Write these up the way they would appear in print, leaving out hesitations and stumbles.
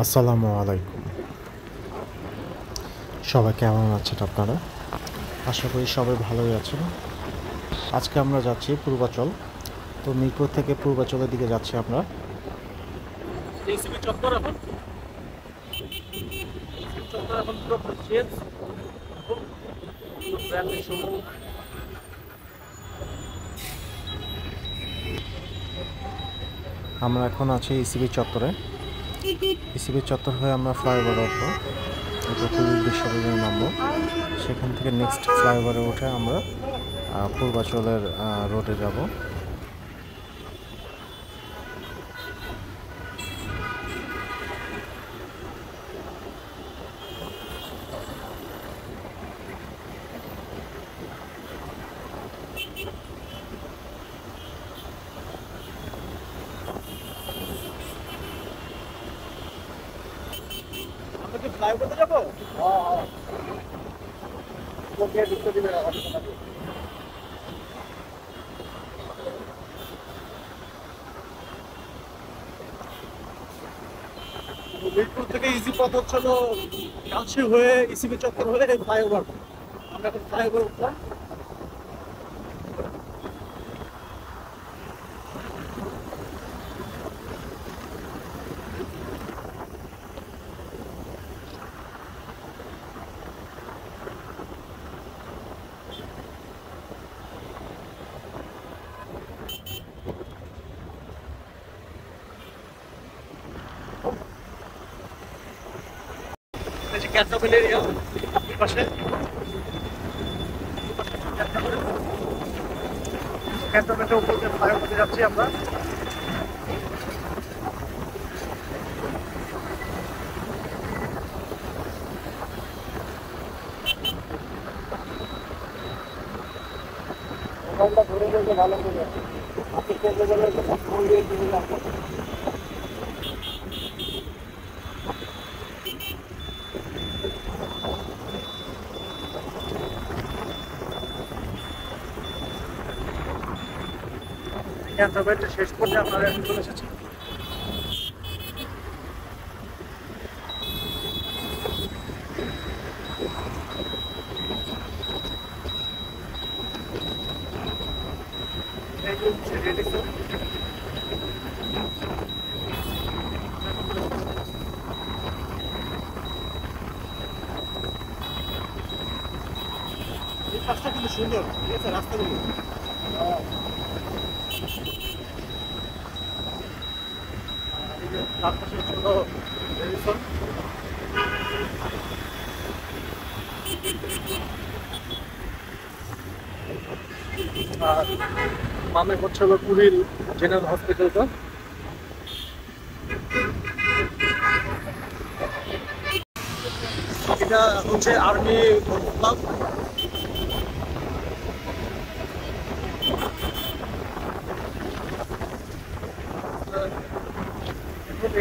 আসসালামু আলাইকুম। সবাই কেমন আছেন আপনারা? আশা করি সবাই ভালোই আছেন। আজকে আমরা যাচ্ছি পূর্বাচল। তো মিরপুর থেকে পূর্বাচলের দিকে যাচ্ছি আমরা। আমরা এখন আছি ইসিবি চত্বরে। ইসিবি চত্বর হয়ে আমরা ফ্লাইওভার উঠবো, এরপর পুলিশ বিশ্ববিদ্যালয়ে নামবো। সেখান থেকে নেক্সট ফ্লাইওভারে উঠে আমরা পূর্বাচলের রোডে যাব। ফ্লাইওভারে যাবো। মিরপুর থেকে ইজি পথ হচ্ছিল কালশি হয়ে ইসিবি চত্বর হয়ে ফ্লাইওভার। আমরা এখন ফ্লাইওভার উঠলাম। ক্যান্টনমেন্ট এরিয়া পাশে ক্যান্টনমেন্টের উপর দিয়ে ফ্লাইওভারে যাচ্ছি আমরা। ঘুরে গেলে ভালো করে আপনি কেন্দ্র গেলে ফোন দিয়ে চলে যাবো। ক্যান্টনমেন্টের শেষ পর্যায়ে আপনারা এখন চলে এসেছি। এই পাশটা কিন্তু সুন্দর, ঠিক আছে রাস্তাগুলো। তার পাশে ছিল রেডিসন। আর বামে হচ্ছে হলো কুড়িল জেনারেল হসপিটালটা। এটা হচ্ছে আর্মি ক্লাব।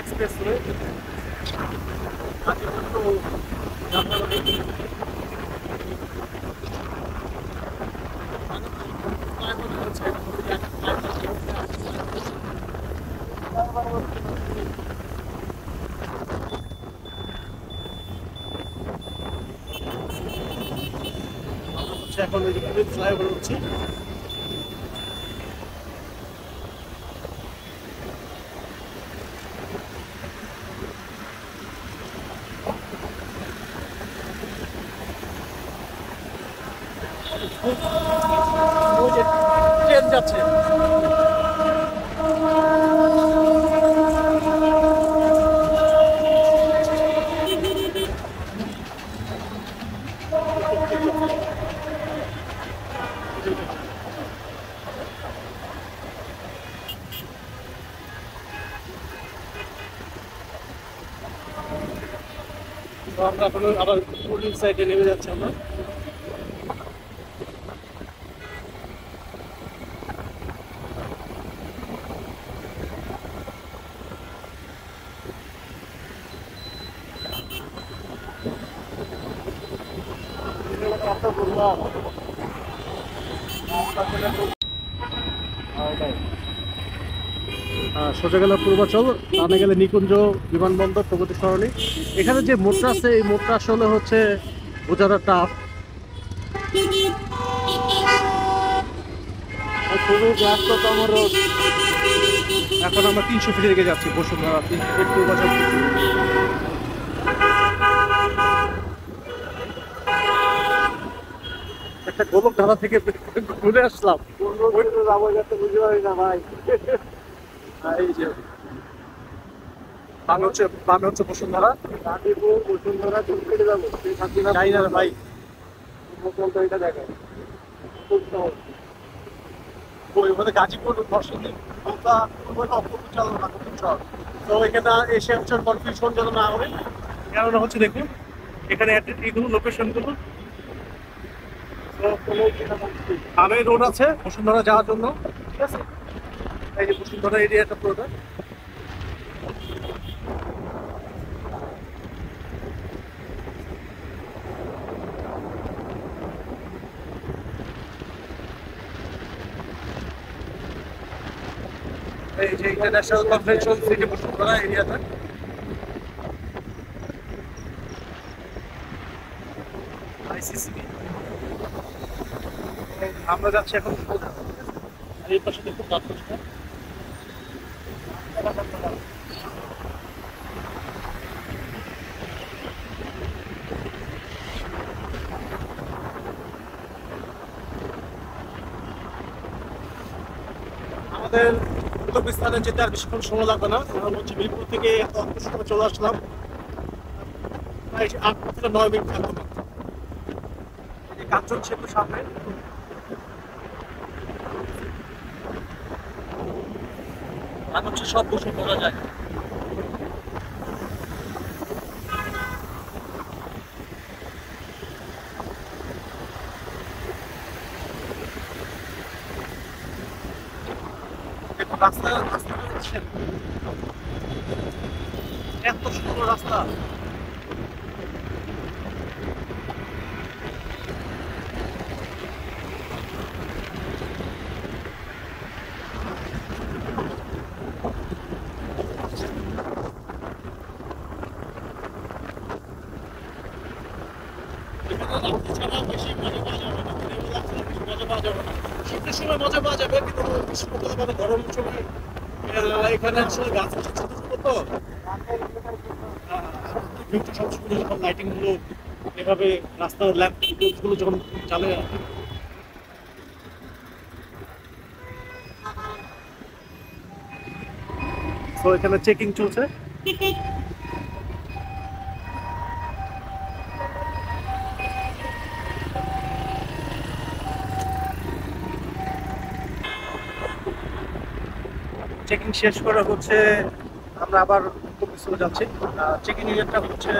এক্সপ্রেস ওয়ে এখন ওই যে ফ্লাইওভার হচ্ছে। ট্রেন যাচ্ছে। আমরা এখন আবার পুলিশ সাইডে নেমে যাচ্ছি আমরা। সোজা গেলে পূর্বাচল, ডানে গেলে নিকুঞ্জ বিমানবন্দর, প্রগতি সরণি। এখানে যে মোড়টা আছে এই মোড়টা আসলে হচ্ছে বোঝাটা টাফ। খুবই ব্যস্ততম রোড। এখন আমরা 300 ফিটে রেখে যাচ্ছি বসুন্ধরা 300 ফিট পূর্বাচল। একটা গোলক ধারা থেকে ঘুরে আসলাম, যাবো যাতে বুঝতে পারি না ভাই। এই যে বামে হচ্ছে বসুন্ধরা, গাজীপুর বসুন্ধরা কোন দিকে যাবো যাই না ভাই, এটা দেখায় ওইখানে গাজীপুর বসুন্ধরা চালু না তো এখানে এসে হচ্ছে কনফিউশন যেন না হবে। কেননা হচ্ছে দেখুন এখানে এইগুলো লোকেশনগুলো আগে রোড আছে বসুন্ধরা যাওয়ার জন্য, ঠিক আছে। এই যে বসুন্ধরা এরিয়াটা পুরোটা। এই যে ইন্টারন্যাশনাল কনভেনশন সিটি বসুন্ধরা এরিয়াটা। আমরা যাচ্ছি এখন এই পাশে দেখুন রাস্তা। আমাদের গন্তব্যস্থানে যেতে আর বেশিক্ষণ সময় লাগবে না, কারণ হচ্ছে মিরপুর থেকে অল্প সময় চলে আসলাম, প্রায় 8 থেকে 9 মিনিট লাগবে মাত্র। এই কাজ চলছে একটু সামনে। আর হচ্ছে সব বসে করা যায়। রাস্তা এত সুন্দর রাস্তা। শীতের সময় মজা পাওয়া যাবে, কিন্তু গ্রীষ্মকালে গরম সময় এখানে আসলে গাছ আছে ছোট ছোট, তো সবসময় যখন লাইটিং গুলো এভাবে রাস্তার ল্যাম্প গুলো যখন চালে, তো এখানে চেকিং চলছে। চেকিং শেষ করা হচ্ছে, আমরা আবার চলে যাচ্ছি। চেকিং এরিয়াটা হচ্ছে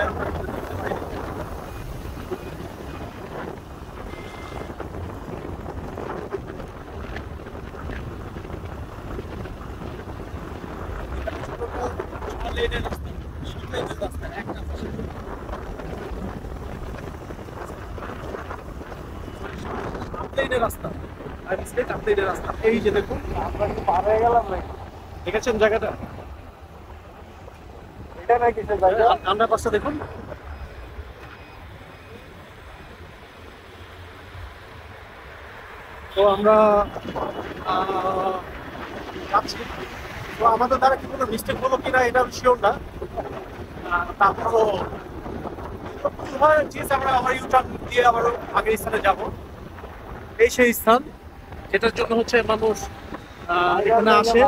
রাস্তা, রাস্তা। এই যে দেখুন আমরা একটু পার হয়ে গেলাম নাকি, দেখেছেন জায়গাটা? এটা নাকি আমরা পাশটা দেখুন। তো আমরা যাচ্ছি, তো আমাদের দ্বারা কি কোনো মিস্টেক হলো কিনা এটা শিওর না। তারপরও আমরা আবার ইউটার্ন দিয়ে আবার আগের স্থানে যাব। এই সেই স্থান যেটার জন্য হচ্ছে মানুষ এখানে আসে,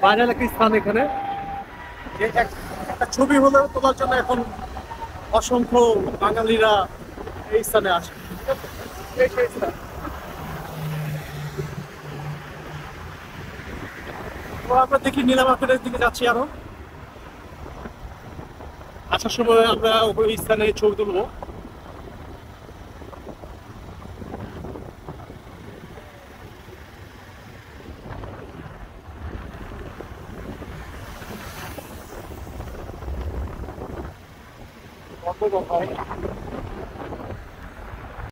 ভাইরাল একটা স্থান। এখানে একটা ছবি হলে তোলার জন্য এখন অসংখ্য বাঙালিরা এই স্থানে আসে। এই সেই স্থান। তো আমরা দেখি নীলা মার্কেটের দিকে যাচ্ছি আরো। আসার সময় আমরা ওই স্থানে ছবি তুলবো।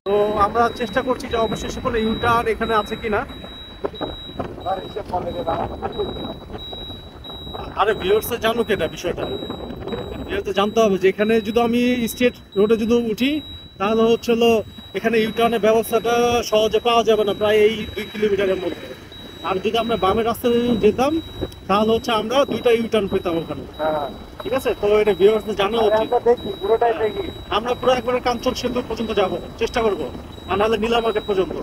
তো আমরা চেষ্টা করছি যে অবশেষে কোনো ইউটার্ন এখানে আছে কিনা। আরে ভিউয়ার্সে জানুক এটা বিষয়টা, ভিউয়ার্সে জানতে হবে যে এখানে যদি আমি স্ট্রেট রোডে যদি উঠি তাহলে হচ্ছিল এখানে ইউটার্নের ব্যবস্থাটা সহজে পাওয়া যাবে না প্রায় এই 2 কিলোমিটারের মধ্যে। আর যদি আমরা বামের রাস্তায় যেতাম তাহলে হচ্ছে আমরা 2টা ইউটার্ন পেতাম ওখানে। ঠিক আছে, তো এটা ভিউয়ার্সদের জানা উচিত। আমরা পুরো একবারে কাঞ্চন সেতু পর্যন্ত যাব, চেষ্টা করবো, আর নাহলে নীলা মার্কেট পর্যন্ত।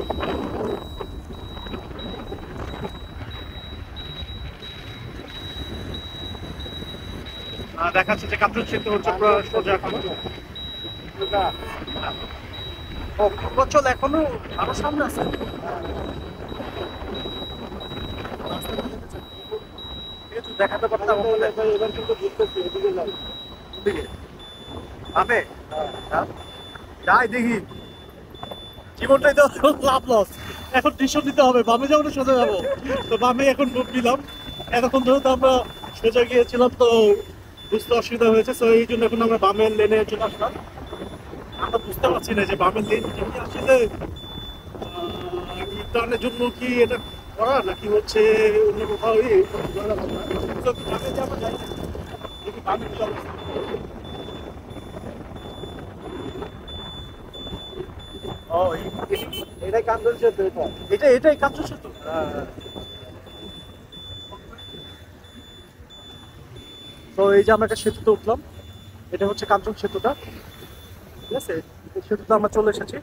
দেখাচ্ছে যে কাঞ্চন সেতু হচ্ছে পুরো সোজা এখনো। ও পূর্বাচল এখনো আরো সামনে আছে। দেখাতে পারতাম এবার কিন্তু ঘুরতেছি এদিকে যাই, ওদিকে আমি যাই দেখি। জীবনটাই তো লাভ লস, এখন ডিসিশন নিতে হবে বামে যাবো না সোজা যাবো। তো বামে এখন মুখ নিলাম, এতক্ষণ ধরে তো আমরা সোজা গিয়েছিলাম, তো বুঝতে অসুবিধা হয়েছে। তো এই জন্য এখন আমরা বামের লেনে চলে আসলাম। আমরা বুঝতে পারছি না যে বামের লেন আসলে ইন্টারনের জন্য কি এটা করা নাকি হচ্ছে অন্য কোথাও এটাই কাঞ্চন সেতু, এটাই কাঞ্চন সেতু। তো এই যে আমরা একটা সেতুতে উঠলাম, এটা হচ্ছে কাঞ্চন সেতুটা। ঠিক আছে, এই সেতুতে আমরা চলে এসেছি।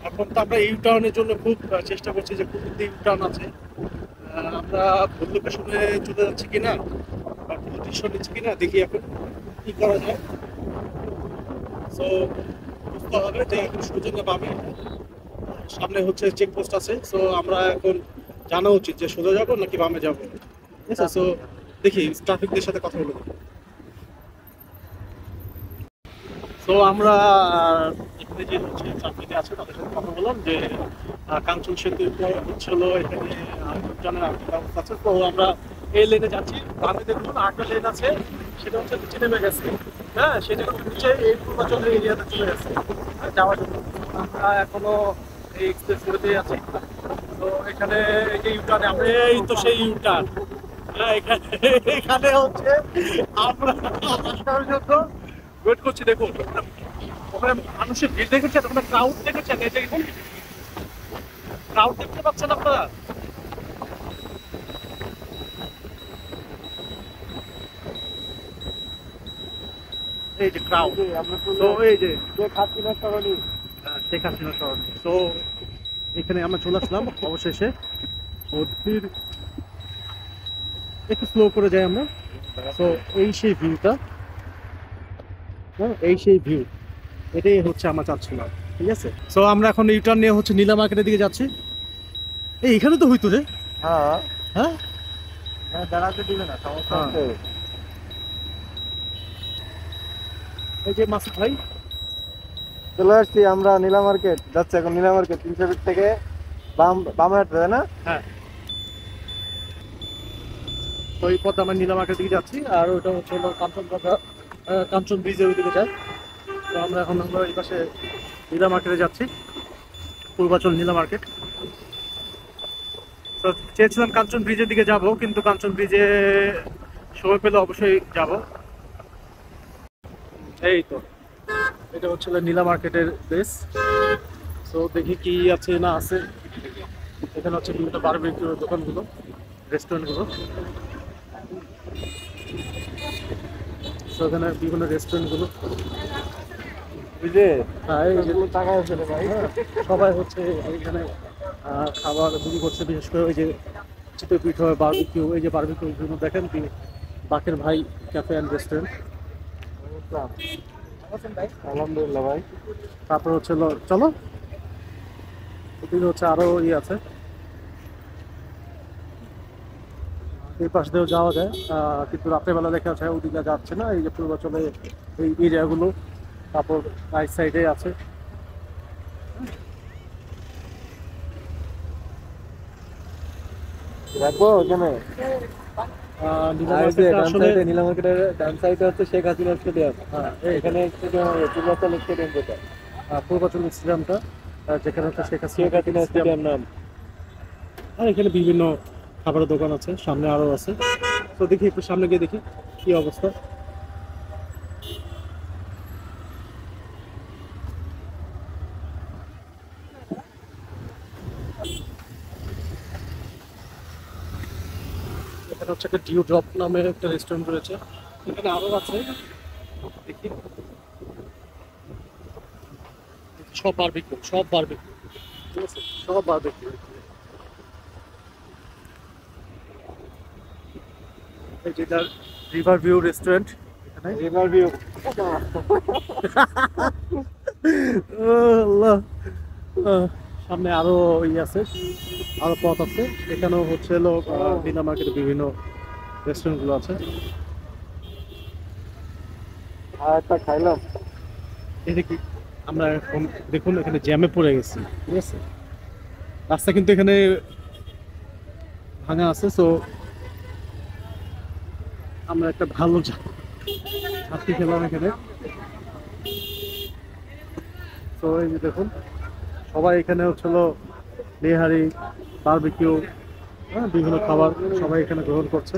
এখন তো আমরা ইউটার্নের জন্য খুব চেষ্টা করছি যে কোন দিকে ইউটার্ন আছে, আমরা ভুল লোকেশনে চলে যাচ্ছি কিনা বা ভুল দৃশ্য নিচ্ছি কিনা দেখি এখন কি করা যায়। সো বুঝতে হবে যে এখন সোজা বামে, সামনে হচ্ছে চেকপোস্ট আছে। সো আমরা এখন জানা উচিত যে সোজা যাবো নাকি বামে যাবো। ঠিক আছে, সো দেখি ট্রাফিকদের সাথে কথা বলবো। তো আমরা এখানে যে হচ্ছে ট্রাফিকে আছে তাদের সাথে কথা বললাম যে কাঞ্চন সেতু হচ্ছে হলো এখানে জানার আর্থিক ব্যবস্থা আছে। তো আমরা এই লেনে যাচ্ছি, বামে দেখুন আরেকটা লেন আছে, সেটা হচ্ছে নিচে নেমে গেছে। হ্যাঁ, সেটা হচ্ছে এই পূর্বাঞ্চলের এরিয়াতে চলে গেছে যাওয়ার জন্য। আমরা এখনো এই এক্সপ্রেস রোডেই আছি। তো এখানে এই যে ইউটার্নে আমরা, এই তো সেই ইউটার্ন। হ্যাঁ, এখানে হচ্ছে আমরা আসার জন্য ওয়েট করছি। দেখুন ওখানে মানুষের ভিড় দেখেছেন, ওখানে ক্রাউড দেখেছেন, এই দেখুন ক্রাউড দেখতে পাচ্ছেন আপনারা। এই যে ক্রাউড, তো এই যে শেখ হাসিনা সরণি, শেখ হাসিনা সরণি। তো এখানে আমরা চলে আসলাম অবশেষে। একটু স্লো করে যাই আমরা। তো এই সেই ভিউটা, এই সেই ভিউ, এটাই হচ্ছে আমরা চাচ্ছিলাম। ঠিক আছে, সো আমরা এখন ইউটার্ন নিয়ে হচ্ছে নীলা মার্কেটের দিকে যাচ্ছি। এই এখানে তো হইতো রে। হ্যাঁ হ্যাঁ, দাঁড়াতে দিবে না, সমস্যা হচ্ছে। এই যে মাসুদ ভাই, চলে আসছি আমরা নীলা মার্কেট যাচ্ছে। এখন নীলা মার্কেট 300 ফিট থেকে বামে হাঁটতে, তাই না? হ্যাঁ, তো এই পথে আমরা নীলা মার্কেটের দিকে যাচ্ছি। আর ওটা হচ্ছে হলো কাঞ্চন ব্রিজের ওই দিকে যায়। তো আমরা এখন এই পাশে নীলা মার্কেটে যাচ্ছি, পূর্বাচল নীলা মার্কেট। তো চেয়েছিলাম কাঞ্চন ব্রিজের দিকে যাব, কিন্তু কাঞ্চন ব্রিজে সময় পেলে অবশ্যই যাব। এই তো এটা হচ্ছে নীলা মার্কেটের প্লেস। তো দেখি কি আছে না আছে। এখানে হচ্ছে বিভিন্ন বারবিকিউ দোকানগুলো, রেস্টুরেন্টগুলো। তো এখানে বিভিন্ন রেস্টুরেন্টগুলো, সবাই হচ্ছে এখানে খাবার বিক্রি করছে। বিশেষ করে ওই যে চিতই পিঠা, বারবিকিউ, এই যে বারবিকিউ গুলো দেখেন কি বাকের ভাই ক্যাফে অ্যান্ড রেস্টুরেন্ট। আলহামদুলিল্লাহ ভাই। তারপর হচ্ছে চলো ওদিকে হচ্ছে আরো আছে, এই পাশ দিয়েও যাওয়া যায়, কিন্তু রাত্রেবেলা দেখা যায় ওদিকে যাচ্ছে না। এই যে পূর্বাচলে এই এরিয়াগুলো, তারপর রাইট সাইডে আছে। রাখবো ওখানে। নীলা মার্কেটের ডান সাইডে হচ্ছে শেখ হাসিনা স্টেডিয়াম। হ্যাঁ, এখানে পূর্বাচল স্টেডিয়াম, যেটা পূর্বাচল স্টেডিয়ামটা, যেখানে হচ্ছে শেখ হাসিনা স্টেডিয়াম নাম। আর এখানে বিভিন্ন খাবারের দোকান আছে, সামনে আরো আছে। তো দেখি একটু সামনে গিয়ে দেখি কি অবস্থা। এখানে হচ্ছে একটা ডিউ ড্রপ নামে একটা রেস্টুরেন্ট রয়েছে, এখানে আরো আছে। দেখি সব বারবিকিউ, সব বারবিকিউ, ঠিক আছে, সব বারবিকিউ। এই যেটা রিভার ভিউ রেস্টুরেন্ট, এখানে রিভার ভিউ। আল্লাহ, সামনে আরো আছে, আরো পথ আছে। এখানেও হচ্ছে হলো নীলা মার্কেটে বিভিন্ন রেস্টুরেন্ট গুলো আছে। আর একটা খাইলাম। এটা কি আমরা এখন দেখুন এখানে জ্যামে পড়ে গেছি, ঠিক আছে। রাস্তা কিন্তু এখানে ভাঙা আছে, সো আমরা একটা ভালো ছাত্রী খেলাম এখানে। তো এই যে দেখুন সবাই এখানে হচ্ছিল নেহারি, বারবিকিউ, বিভিন্ন খাবার সবাই এখানে গ্রহণ করছে।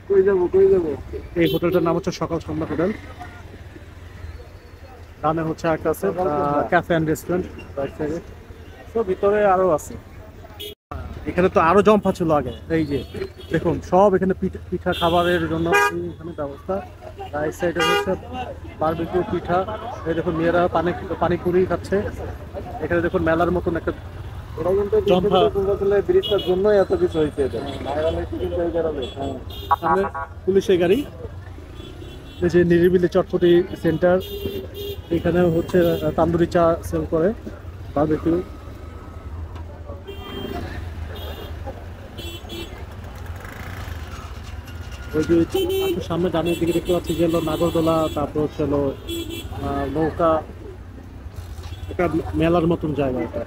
কই যাবো কই যাবো? এই হোটেলটার নাম হচ্ছে সকাল সন্ধ্যা হোটেল। ডানে হচ্ছে একটা আছে ক্যাফে অ্যান্ড রেস্টুরেন্ট, রাইট সাইডে। তো ভিতরে আরো আছে। এখানে তো আরো জম্পা ছিল আগে। এই যে দেখুন সব এখানে পিঠা খাবারের জন্য এখানে ব্যবস্থা। রাইট সাইডে হচ্ছে বারবিকিউ, পিঠা। এই দেখুন মেয়েরা পানিপুরি খাচ্ছে। এখানে দেখুন মেলার মতন একটা ওরা কিন্তু জম্পা। ব্রিজটার জন্যই এত কিছু হয়েছে এটা। সামনে পুলিশের গাড়ি। এই যে নিরিবিলি চটপটি সেন্টার, এখানে হচ্ছে তান্দুরি চা সেল করে, বারবিকিউ। ওই যে সামনে ডানের দিকে দেখতে পাচ্ছি যে হলো নাগরদোলা, তারপর হচ্ছে হলো নৌকা, একটা মেলার মতন জায়গা এটা।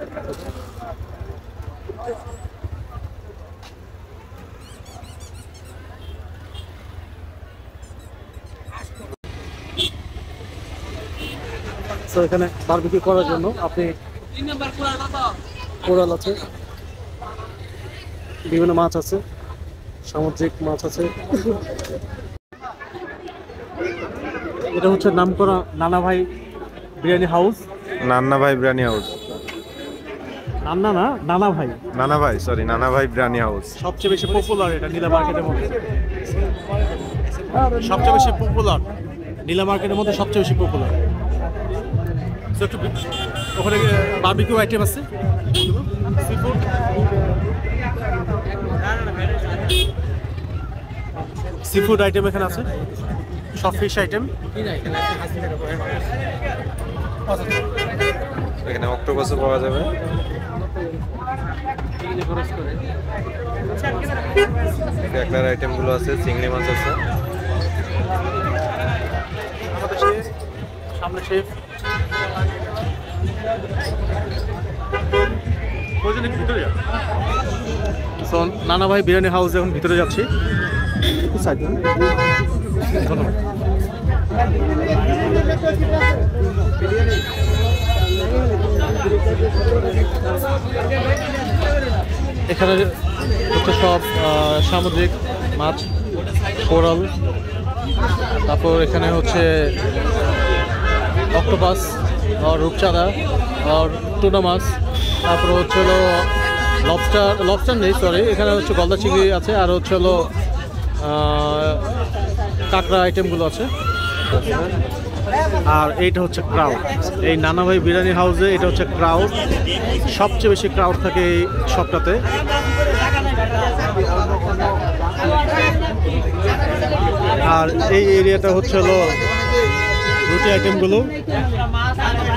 তো এখানে বারবিকিউ করার জন্য আপনি কোরাল আছে, বিভিন্ন মাছ আছে, সামুদ্রিক মাছ আছে। এটা হচ্ছে নামকরা নানা ভাই বিরিয়ানি হাউস। নান্না ভাই বিরিয়ানি হাউস। নান্না না, নানা ভাই। নানা ভাই, সরি, নানা ভাই বিরিয়ানি হাউস। সবচেয়ে বেশি পপুলার এটা নীলা মার্কেটের মধ্যে, সবচেয়ে বেশি পপুলার নীলা মার্কেটের মধ্যে, সবচেয়ে বেশি পপুলার। ওখানে বারবিকিউ আইটেম আছে, সিফুড, সিফুড আইটেম এখানে আছে, সব ফিশ আইটেম। এখানে অক্টোপাসও পাওয়া যাবে। কাঁকড়ার আইটেম গুলো আছে, চিংড়ি মাছ আছে। সামনে শেফ। নানা ভাই বিরিয়ানি হাউস এখন ভিতরে যাচ্ছি। ধন্যবাদ। এখানে হচ্ছে সব সামুদ্রিক মাছ, কোরাল, তারপর এখানে হচ্ছে অক্টোপাস আর রূপচাঁদা আর টুনা মাছ, তারপর হচ্ছে হলো লবস্টার নেই, সরি, এখানে হচ্ছে গলদা চিংড়ি আছে, আর হচ্ছে হলো কাঁকড়া আইটেমগুলো আছে। আর এইটা হচ্ছে ক্রাউড, এই নানা ভাই বিরিয়ানি হাউসে এটা হচ্ছে ক্রাউড, সবচেয়ে বেশি ক্রাউড থাকে এই শপটাতে। আর এই এরিয়াটা হচ্ছে হলো রুটি আইটেমগুলো,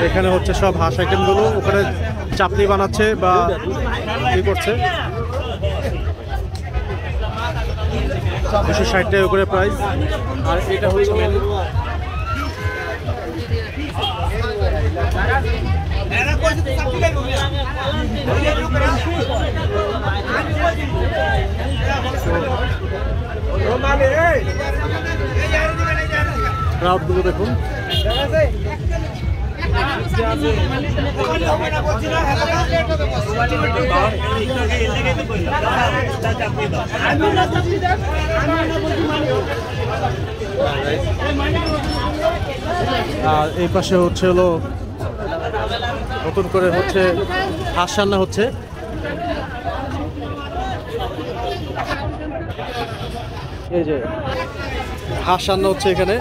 এখানে হচ্ছে সব হাঁস আইটেমগুলো, ওখানে চাপড়ি বানাচ্ছে বা ই করছে। 260 টাকা করে প্রাইস। আর এটা হচ্ছে ক্রাউডগুলো দেখুন। আর এই পাশে হচ্ছে হলো নতুন করে হচ্ছে হাঁস রান্না হচ্ছে। এই যে হাঁস রান্না হচ্ছে এখানে।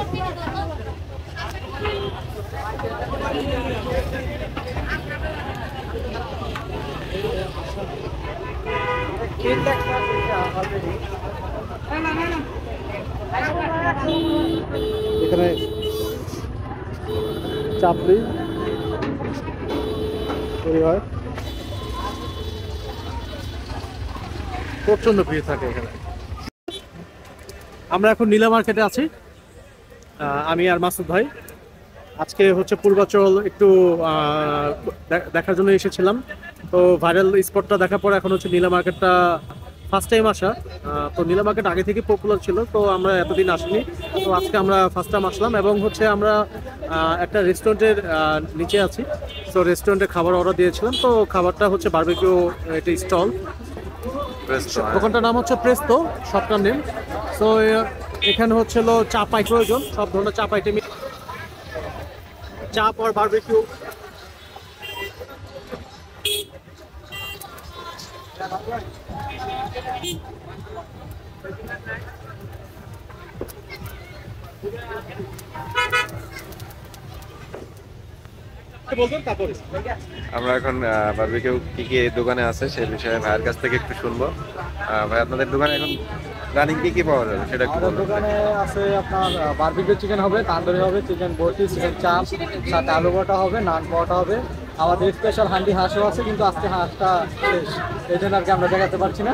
এখানে চাপড়ি তৈরি হয়, প্রচন্ড ভিড় থাকে এখানে। আমরা এখন নীলা মার্কেটে আছি, আমি আর মাসুদ ভাই। আজকে হচ্ছে পূর্বাচল একটু দেখার জন্য এসেছিলাম, তো ভাইরাল স্পটটা দেখার পর এখন হচ্ছে নীলা মার্কেটটা ফার্স্ট টাইম আসা। তো নীলা মার্কেট আগে থেকে পপুলার ছিল, তো আমরা এতদিন আসিনি, তো আজকে আমরা ফার্স্ট টাইম আসলাম। এবং হচ্ছে আমরা একটা রেস্টুরেন্টের নিচে আছি, তো রেস্টুরেন্টে খাবার অর্ডার দিয়েছিলাম। তো খাবারটা হচ্ছে বারবিকিউ, এটা স্টল, দোকানটার নাম হচ্ছে প্রেস্তো, শপটার নেম। তো এখানে হচ্ছে হলো চা পাই প্রয়োজন, সব ধরনের চাপ আইটেম, চাপ আর বারবিকিউ। আমরা এখন বারবিকিউ কি কি দোকানে আছে সেই বিষয়ে ভাইয়ের কাছ থেকে একটু শুনবো। ভাই, আপনাদের দোকানে এখন রানিং কি কি পাওয়া যাবে সেটা একটু আমাদের বলুন। দোকানে আছে আপনার বারবিকিউ চিকেন হবে, তান্দুরি হবে, চিকেন বটি, চিকেন চাপ, সাথে আলু পরোটা হবে, নান পরোটা হবে। আমাদের স্পেশাল হান্ডি হাঁসও আছে, কিন্তু আজকে হাঁসটা শেষ, এই জন্য আর কি আমরা দেখাতে পারছি না।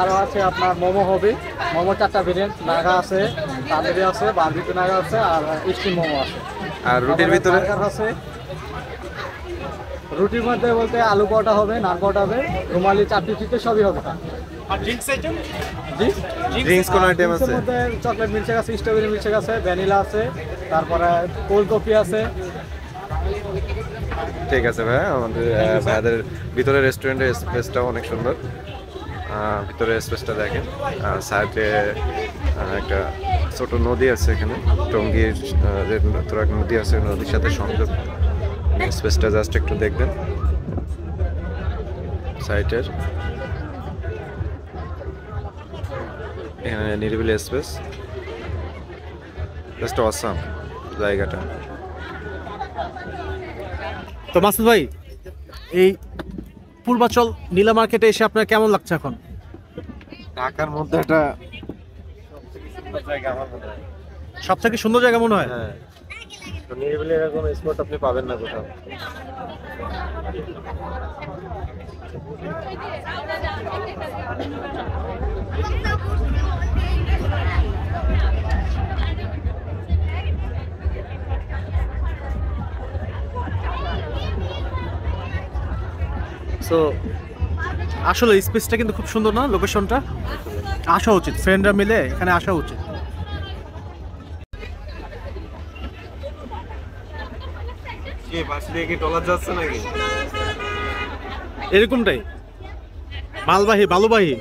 আরও আছে আপনার মোমো হবে, মোমো 4টা ভেরিয়েন্ট, নাগা আছে, তান্দুরি আছে, বারবিকিউ নাগা আছে, আর স্টিম মোমো আছে। আর রুটির ভিতরে বার্গার আছে। রুটির মধ্যে বলতে আলু পরোটা হবে, নান পরোটা হবে, রুমালি চাটনি চিটে সবই হবে। আর ড্রিঙ্কস আইটেম, ড্রিঙ্কস কোন আইটেম আছে? মধ্যে চকলেট মিল্কশেক আছে, স্ট্রবেরি মিল্কশেক আছে, ভ্যানিলা আছে, তারপরে কোল্ড কফি আছে। ঠিক আছে ভাই, আমাদের ভাইদের ভিতরে রেস্টুরেন্টের স্পেসটাও অনেক সুন্দর। ভিতরে স্পেসটা দেখেন, সাইডে একটা ছোট নদী আছে, এখানে টঙ্গীর যে তুরাগ নদী আছে, নদীর সাথে সংযোগ। স্পেসটা জাস্ট একটু দেখবেন সাইডের, এখানে নিরিবিলি স্পেস, জাস্ট অসাম জায়গাটা। তো মাসুদ ভাই, এই পূর্বাচল নীলা মার্কেটে এসে আপনার কেমন লাগছে এখন? ঢাকার মধ্যে একটা জায়গা আমার মনে হয়। সব থেকে সুন্দর জায়গা মনে হয়। হ্যাঁ, তো নিরিবিলি এরকম স্পট আপনি পাবেন না কোথাও। সো আসলে স্পেসটা কিন্তু খুব সুন্দর না, লোকেশনটা? আসা উচিত, ফ্রেন্ডরা মিলে এখানে আসা উচিত। যাচ্ছে নাকি এরকমটাই, মালবাহী বালুবাহী।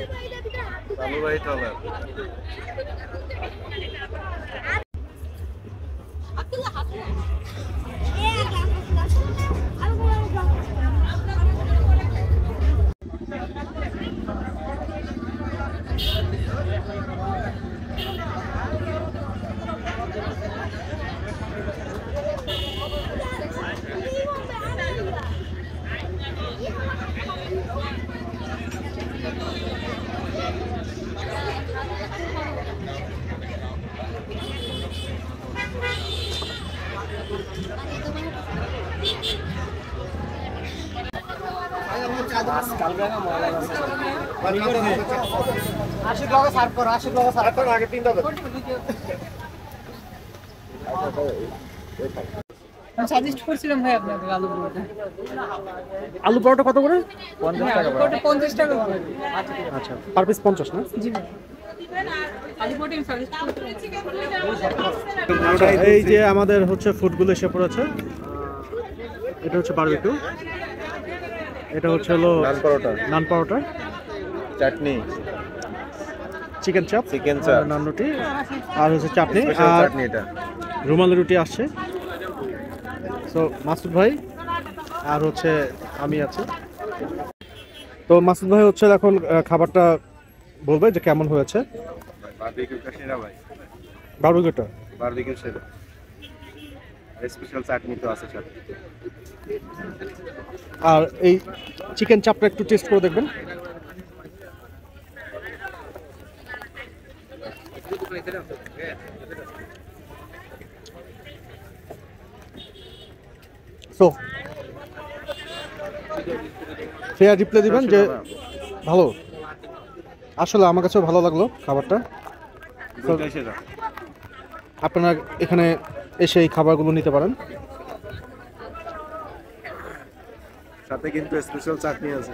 সাজেস্ট করছিলাম ভাই আপনাদের আলু পরোটা। আলু পরোটা কত করে? 50 টাকা। 50 টাকা করে। আচ্ছা, পার পিস 50 না? জি ভাই, আলু পরোটা আমি সাজেস্ট করছিলাম। এই যে আমাদের হচ্ছে ফুডগুলো এসে পড়েছে। এটা হচ্ছে বারবিকিউ, এটা হচ্ছে হলো নান পরোটা, নান পরোটা, চাটনি, চিকেন চাপ, চিকেন চাপ, নান রুটি, আর হচ্ছে চাটনি, স্পেশাল আর চাটনি এটা। রুমালি রুটি আসছে। সো মাসুদ ভাই আর হচ্ছে আমি আছি। তো মাসুদ ভাই হচ্ছে এখন খাবারটা বলবে যে কেমন হয়েছে। বারবিকিউটা সেরা ভাই, বারবিকিউটা বারবিকিউ সেরা। স্পেশাল চাটনি তো আছে সাথে। আর এই চিকেন চাপটা একটু টেস্ট করে দেখবেন। সো ফেয়ার রিপ্লাই দিবেন যে ভালো। আসলে আমার কাছেও ভালো লাগলো খাবারটা। দুইটাই সেরা। আপনারা এখানে এসে এই খাবারগুলো নিতে পারেন। সাথে কিন্তু স্পেশাল চাটনি আছে।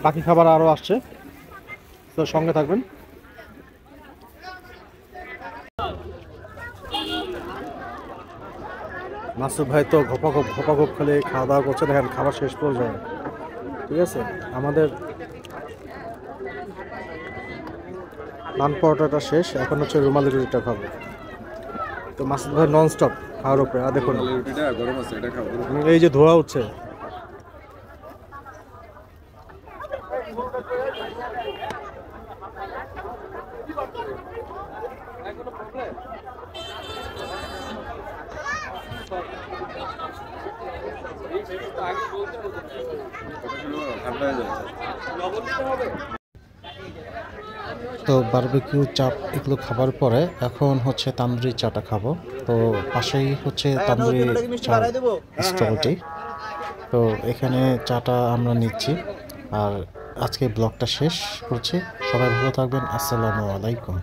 বাকি খাবার আরও আসছে, তো সঙ্গে থাকবেন। মাসুদ ভাই তো ঘপাঘপ খালি খাওয়া দাওয়া করছে, দেখেন খাবার শেষ পর্যায়ে। ঠিক আছে, আমাদের নান পরোটাটা শেষ, এখন হচ্ছে রুমালি রুটিটা খাবো। তো মাসুদ ভাই নন স্টপ খাওয়ার উপরে। আর দেখুন রুটিটা গরম আছে, এটা খাও। এই যে ধোয়া উঠছে। ঠান্ডা হয়ে যাবে। তো বারবিকিউ চাপ এগুলো খাবার পরে এখন হচ্ছে তান্দুরি চাটা খাবো। তো পাশেই হচ্ছে তান্দুরি চা স্টলটি। তো এখানে চাটা আমরা নিচ্ছি। আর আজকে ব্লগটা শেষ করছি। সবাই ভালো থাকবেন। আসসালামু আলাইকুম।